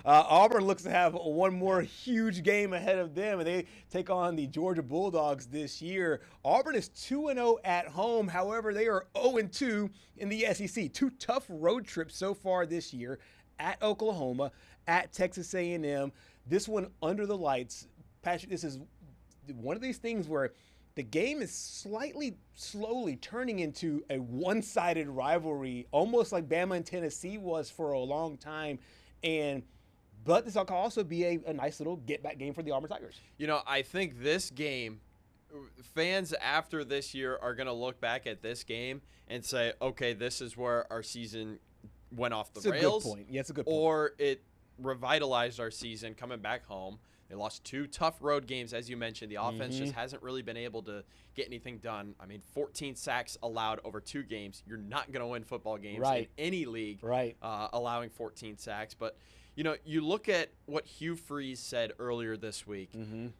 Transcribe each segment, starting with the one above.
Auburn looks to have one more huge game ahead of them, and they take on the Georgia Bulldogs this year. Auburn is 2-0 at home. However, they are 0-2 in the SEC. Two tough road trips so far this year at Oklahoma, at Texas A&M. This one under the lights. Patrick, this is one of these things where the game is slowly turning into a one-sided rivalry, almost like Bama and Tennessee was for a long time. But this could also be a nice little get-back game for the Auburn Tigers. You know, I think this game, fans after this year are going to look back at this game and say, okay, this is where our season went off the rails. That's a good point. Yeah, it's a good point. Or it revitalized our season coming back home. They lost two tough road games, as you mentioned. The offense just hasn't really been able to get anything done. I mean, 14 sacks allowed over 2 games. You're not going to win football games in any league allowing 14 sacks. But, you know, you look at what Hugh Freeze said earlier this week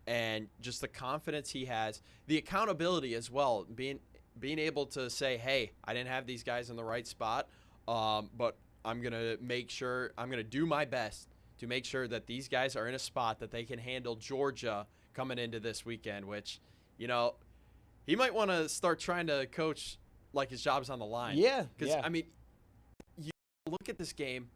and just the confidence he has, the accountability as well, being able to say, hey, I didn't have these guys in the right spot, but I'm going to make sure, I'm going to do my best to make sure that these guys are in a spot that they can handle Georgia coming into this weekend, which, you know, he might want to start trying to coach like his job's on the line. Yeah. Because, I mean, you look at this game,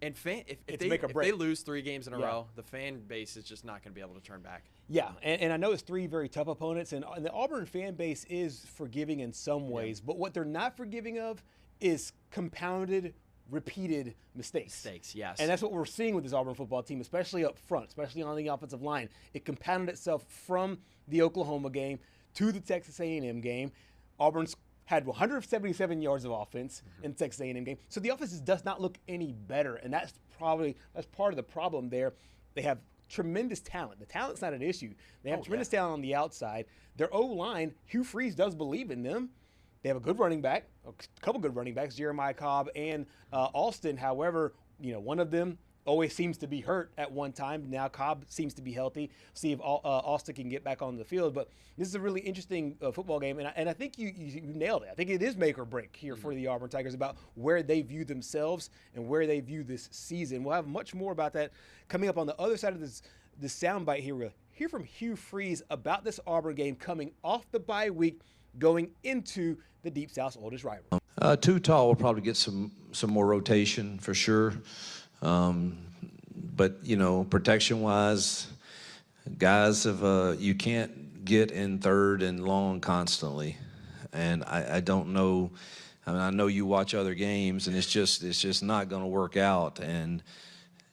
and if they lose 3 games in a row, the fan base is just not going to be able to turn back. Yeah, and I know it's 3 very tough opponents, and the Auburn fan base is forgiving in some ways, but what they're not forgiving of is compounded, repeated mistakes. Yes. And that's what we're seeing with this Auburn football team, especially up front, especially on the offensive line. It compounded itself from the Oklahoma game to the Texas A&M game. Auburn's had 177 yards of offense in the Texas A&M game. So the offense does not look any better, and that's part of the problem there. They have tremendous talent. The talent's not an issue. They have tremendous talent on the outside. Their O-line, Hugh Freeze does believe in them. They have a good running back, a couple good running backs, Jeremiah Cobb and Alston. However, you know, one of them always seems to be hurt at one time. Now Cobb seems to be healthy. See if Alston can get back on the field. But this is a really interesting football game, and I think you nailed it. I think it is make or break here for the Auburn Tigers about where they view themselves and where they view this season. We'll have much more about that coming up on the other side of this soundbite here. We'll hear from Hugh Freeze about this Auburn game coming off the bye week, going into the Deep South's oldest rivalry. Too tall will probably get some more rotation for sure. But, you know, protection-wise, guys you can't get in third and long constantly. And I don't know. I mean, I know you watch other games, and it's just not going to work out. And,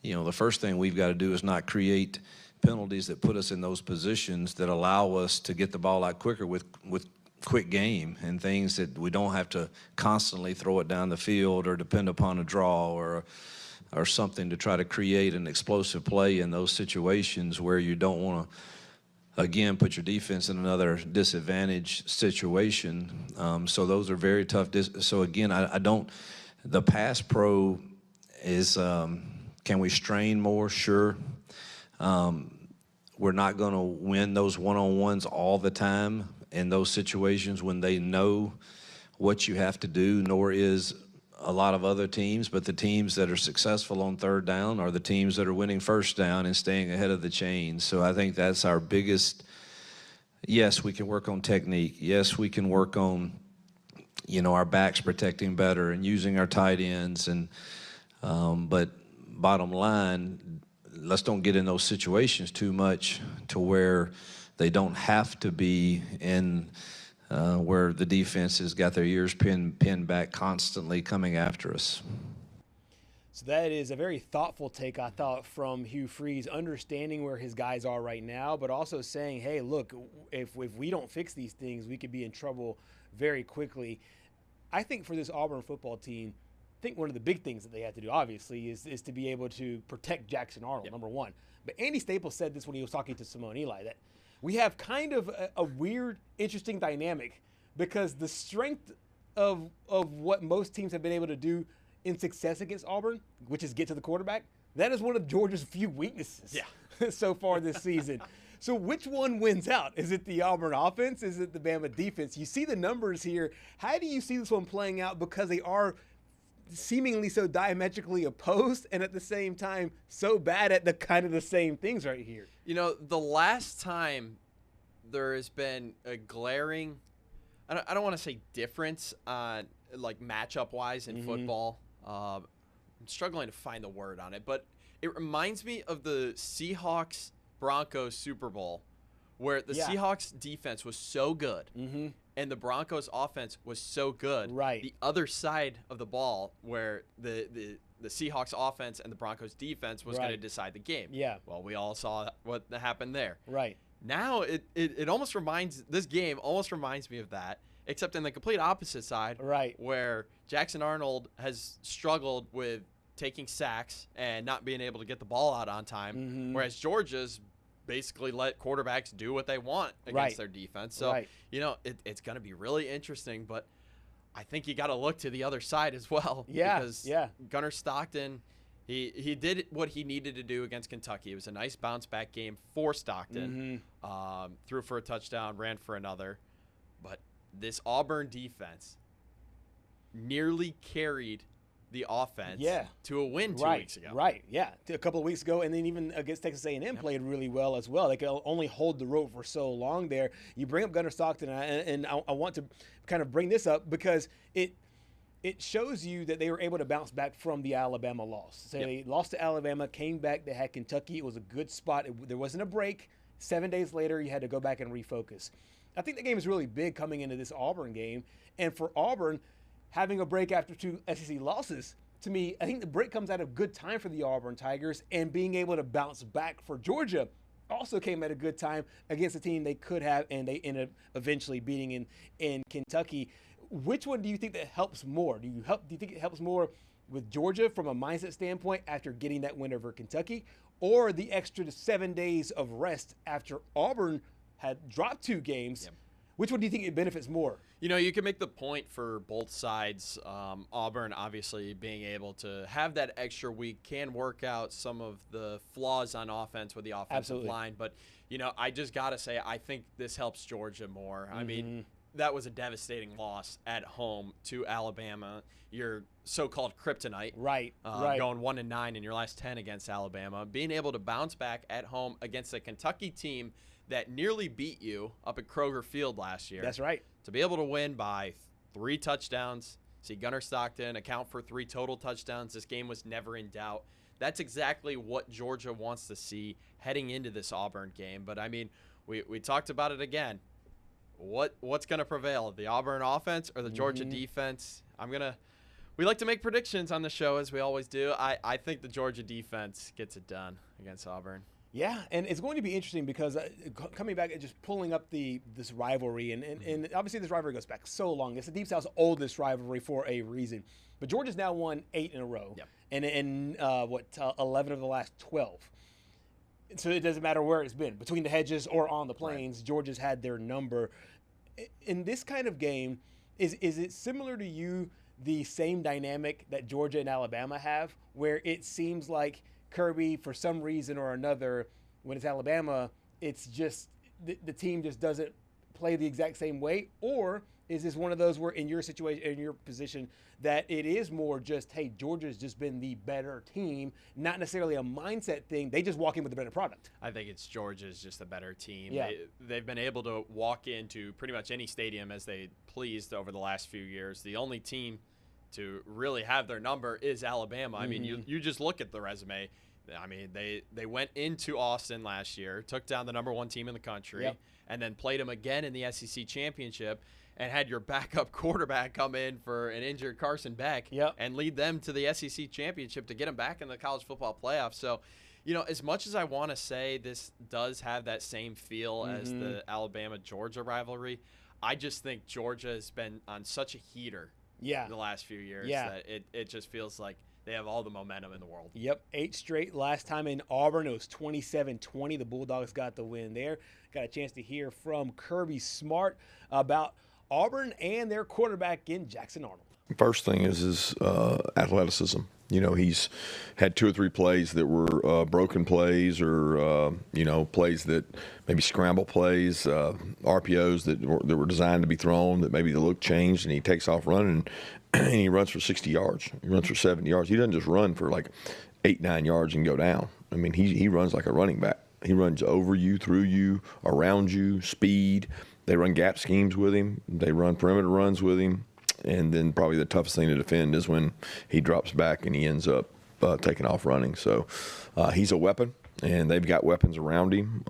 you know, the first thing we've got to do is not create penalties that put us in those positions that allow us to get the ball out quicker with quick game and things that we don't have to constantly throw it down the field or depend upon a draw or something to try to create an explosive play in those situations where you don't want to, again, put your defense in another disadvantaged situation. So those are very tough. So again, I don't, the pass pro is, can we strain more? Sure. We're not going to win those one-on-ones all the time in those situations when they know what you have to do, nor is a lot of other teams. But the teams that are successful on third down are the teams that are winning first down and staying ahead of the chain. So I think that's our biggest. Yes, we can work on technique. Yes, we can work on, you know, our backs protecting better and using our tight ends. And but bottom line, let's don't get in those situations too much to where they don't have to be in where the defense has got their ears pinned back constantly coming after us. So that is a very thoughtful take, I thought, from Hugh Freeze, understanding where his guys are right now, but also saying, hey, look, if we don't fix these things, we could be in trouble very quickly. I think for this Auburn football team, I think one of the big things that they have to do, obviously, is to be able to protect Jackson Arnold, number one. But Andy Staples said this when he was talking to Simone Eli, that we have kind of a weird, interesting dynamic because the strength of what most teams have been able to do in success against Auburn, which is get to the quarterback, that is one of Georgia's few weaknesses so far this season. So which one wins out? Is it the Auburn offense? Is it the Bama defense? You see the numbers here. How do you see this one playing out? Because they are seemingly so diametrically opposed and at the same time so bad at the kind of the same things right here. You know, the last time there has been a glaring, I don't want to say difference on like matchup wise in football. I'm struggling to find the word on it, but it reminds me of the Seahawks Broncos Super Bowl, where the Seahawks defense was so good and the Broncos offense was so good. Right. The other side of the ball, where the Seahawks offense and the Broncos defense was going to decide the game. Yeah. Well, we all saw what happened there. Right. Now it almost this game almost reminds me of that, except in the complete opposite side. Right. Where Jackson Arnold has struggled with taking sacks and not being able to get the ball out on time, whereas Georgia's basically let quarterbacks do what they want against their defense. So, you know, it's going to be really interesting, but I think you got to look to the other side as well. Because Gunnar Stockton, he did what he needed to do against Kentucky. It was a nice bounce-back game for Stockton. Threw for a touchdown, ran for another. But this Auburn defense nearly carried the offense to a win 2 weeks ago. Right, yeah. A couple of weeks ago, and then even against Texas A&M played really well as well. They could only hold the rope for so long there. You bring up Gunnar Stockton, and I want to kind of bring this up because it shows you that they were able to bounce back from the Alabama loss. So they lost to Alabama, came back, they had Kentucky. It was a good spot. There wasn't a break. 7 days later, you had to go back and refocus. I think the game is really big coming into this Auburn game. And for Auburn, having a break after 2 SEC losses, to me, I think the break comes at a good time for the Auburn Tigers, and being able to bounce back for Georgia also came at a good time against a team they could have, and they ended up eventually beating in Kentucky. Which one do you think that helps more? Do you think it helps more with Georgia from a mindset standpoint after getting that win over Kentucky, or the extra 7 days of rest after Auburn had dropped 2 games? Which one do you think it benefits more? You know, you can make the point for both sides. Auburn, obviously, being able to have that extra week can work out some of the flaws on offense with the offensive line. But, you know, I just got to say, I think this helps Georgia more. I mean, that was a devastating loss at home to Alabama, your so-called kryptonite. Right. Going 1-9 in your last 10 against Alabama. Being able to bounce back at home against a Kentucky team that nearly beat you up at Kroger Field last year. That's right. To be able to win by 3 touchdowns, see Gunnar Stockton account for 3 total touchdowns. This game was never in doubt. That's exactly what Georgia wants to see heading into this Auburn game. But, I mean, we talked about it again. What's going to prevail, the Auburn offense or the Georgia defense? We like to make predictions on the show, as we always do. I think the Georgia defense gets it done against Auburn. Yeah, and it's going to be interesting because coming back and just pulling up this rivalry, and obviously this rivalry goes back so long. It's the Deep South's oldest rivalry for a reason. But Georgia's now won 8 in a row, and 11 of the last 12. So it doesn't matter where it's been, between the hedges or on the plains, Georgia's had their number. In this kind of game, is it similar to you, the same dynamic that Georgia and Alabama have, where it seems like Kirby, for some reason or another, when it's Alabama, it's just the team just doesn't play the exact same way? Or is this one of those where in your situation, in your position, that it is more just, hey, Georgia's just been the better team, not necessarily a mindset thing. They just walk in with a better product. I think it's Georgia's just a better team. Yeah. They've been able to walk into pretty much any stadium as they pleased over the last few years. The only team to really have their number is Alabama. I mean, you just look at the resume. I mean, they went into Austin last year, took down the number 1 team in the country, and then played them again in the SEC championship, and had your backup quarterback come in for an injured Carson Beck and lead them to the SEC championship to get them back in the college football playoff. So, you know, as much as I want to say this does have that same feel as the Alabama-Georgia rivalry, I just think Georgia has been on such a heater the last few years that it just feels like they have all the momentum in the world. Yep, 8 straight. Last time in Auburn, it was 27-20. The Bulldogs got the win there. Got a chance to hear from Kirby Smart about Auburn and their quarterback in Jackson Arnold. First thing is his athleticism. He's had 2 or 3 plays that were broken plays or, plays that maybe scramble plays, RPOs that were designed to be thrown that maybe the look changed, and he takes off running and he runs for 60 yards. He runs for 70 yards. He doesn't just run for like 8, 9 yards and go down. I mean, he runs like a running back. He runs over you, through you, around you, speed. They run gap schemes with him. They run perimeter runs with him. And then probably the toughest thing to defend is when he drops back and he ends up taking off running. So he's a weapon, and they've got weapons around him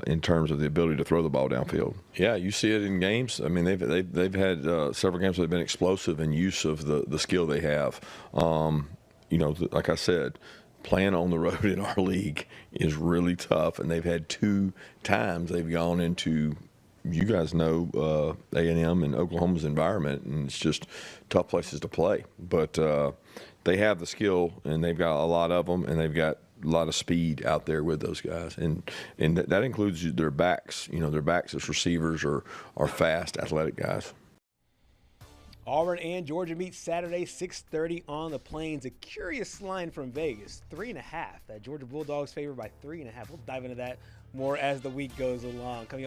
in terms of the ability to throw the ball downfield. Yeah, you see it in games. I mean, they've had several games where they've been explosive in use of the skill they have. Like I said, playing on the road in our league is really tough, and they've had 2 times they've gone into, you guys know, A&M and Oklahoma's environment, and it's just tough places to play. But they have the skill, and they've got a lot of them, and they've got a lot of speed out there with those guys, and that includes their backs. Their backs as receivers are fast, athletic guys. Auburn and Georgia meet Saturday, 6:30 on the Plains. A curious line from Vegas, 3.5. That Georgia Bulldogs favored by 3.5. We'll dive into that more as the week goes along. Coming